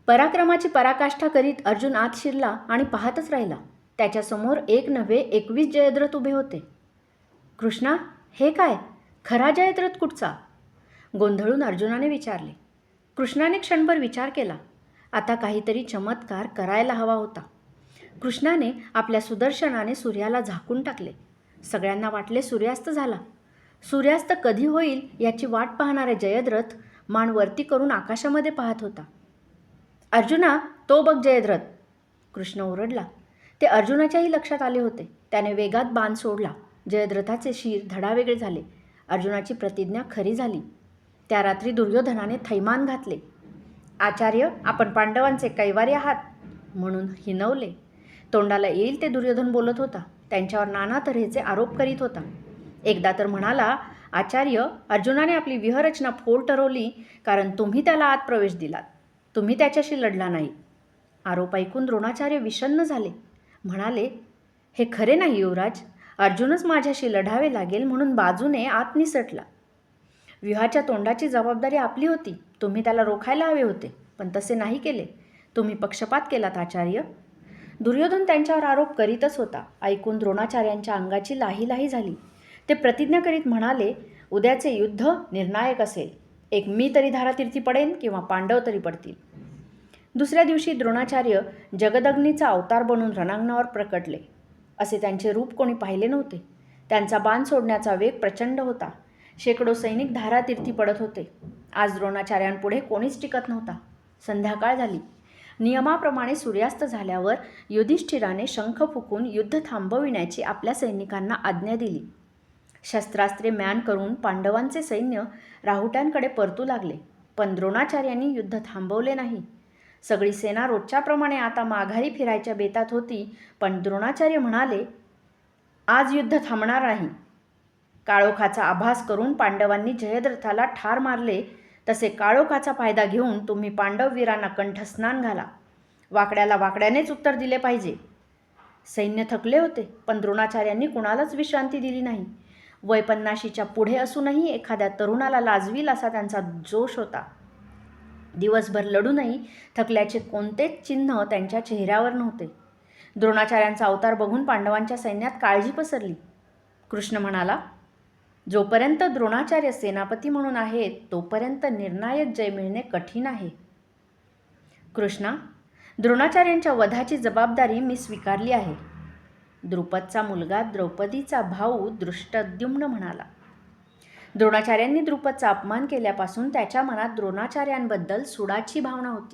पराक्रमाची पराकाष्ठा करीत अर्जुन आत शिरला आणि पाहतच राहिला. त्याच्यासमोर एक नव्हे 21 जयद्रथ उभे होते. कृष्णा, हे काय? खरा जयद्रथ कुठचा? गोंधळून अर्जुनाने विचारले. कृष्णाने क्षणभर विचार केला. आता काहीतरी चमत्कार करायला हवा होता. कृष्णाने आपल्या सुदर्शनाने सूर्याला झाकून टाकले. सगळ्यांना वाटले सूर्यास्त झाला. सूर्यास्त कधी होईल याची वाट पाहणारा जयद्रथ मान वरती करून आकाशामध्ये पाहत होता. अर्जुना, तो बघ जयद्रथ! कृष्ण ओरडला. ते अर्जुनाच्याही लक्षात आले होते. त्याने वेगात बाण सोडला. जयद्रथाचे शीर धडावेगळे झाले. अर्जुनाची प्रतिज्ञा खरी झाली. त्या रात्री दुर्योधनाने थैमान घातले. आचार्य, आपण पांडवांचे कैवारी आहात म्हणून हिणवले. तोंडाला येईल ते दुर्योधन बोलत होता. त्यांच्यावर नाना तऱ्हेचे आरोप करीत होता. एकदा तर म्हणाला, आचार्य, अर्जुनाने आपली व्यूहरचना फोल ठरवली कारण तुम्ही त्याला आत प्रवेश दिलात. तुम्ही त्याच्याशी लढला नाही. आरोप ऐकून द्रोणाचार्य विषण्ण झाले. म्हणाले, हे खरे नाही युवराज. अर्जुनच माझ्याशी लढावे लागेल म्हणून बाजूने आत निसटला. व्यूहाच्या तोंडाची जबाबदारी आपली होती. तुम्ही त्याला रोखायला हवे होते, पण तसे नाही केले. तुम्ही पक्षपात केलात आचार्य. दुर्योधन त्यांच्यावर आरोप करीतच होता. ऐकून द्रोणाचार्यांच्या अंगाची लाही झाली. ते प्रतिज्ञा करीत म्हणाले, उद्याचे युद्ध निर्णायक असेल. एक मी तरी धारातीर्थी पडेन किंवा पांडव तरी पडतील. दुसऱ्या दिवशी द्रोणाचार्य जगदग्नीचा अवतार बनून रणांगणावर प्रकटले. असे त्यांचे रूप कोणी पाहिले नव्हते. त्यांचा बाण सोडण्याचा वेग प्रचंड होता. शेकडो सैनिक धारातीर्थी पडत होते. आज द्रोणाचार्यांपुढे कोणीच टिकत नव्हता. संध्याकाळ झाली. नियमाप्रमाणे सूर्यास्त झाल्यावर युधिष्ठिराने शंख फुकून युद्ध थांबविण्याची आपल्या सैनिकांना आज्ञा दिली. शस्त्रास्त्रे म्यान करून पांडवांचे सैन्य राहुट्यांकडे परतू लागले. पण द्रोणाचार्यांनी युद्ध थांबवले नाही. सगळी सेना रोजच्याप्रमाणे आता माघारी फिरायच्या बेतात होती. पण द्रोणाचार्य म्हणाले, आज युद्ध थांबणार नाही. काळोखाचा आभास करून पांडवांनी जयद्रथाला ठार मारले, तसे काळोखाचा फायदा घेऊन तुम्ही पांडववीरांना कंठस्नान घाला. वाकड्याला वाकड्यानेच उत्तर दिले पाहिजे. सैन्य थकले होते, पण द्रोणाचार्यांनी कुणालाच विश्रांती दिली नाही. वय 50च्या पुढे असूनही एखाद्या तरुणाला लाजवील असा त्यांचा जोश होता. दिवसभर लढूनही थकल्याचे कोणतेच चिन्ह त्यांच्या चेहऱ्यावर नव्हते. द्रोणाचार्यांचा अवतार बघून पांडवांच्या सैन्यात काळजी पसरली. कृष्ण म्हणाला, जोपर्यंत द्रोणाचार्य सेनापती म्हणून आहेत तोपर्यंत निर्णायक जय मिळणे कठीण आहे. कृष्णा, द्रोणाचार्यांच्या वधाची जबाबदारी मी स्वीकारली आहे. द्रुपदचा मुलगा द्रौपदीचा भाऊ धृष्टद्युम्न म्हणाला. द्रोणाचार्यांनी द्रुपदचा अपमान केल्यापासून त्याच्या मनात द्रोणाचार्यांबद्दल सुडाची भावना होती.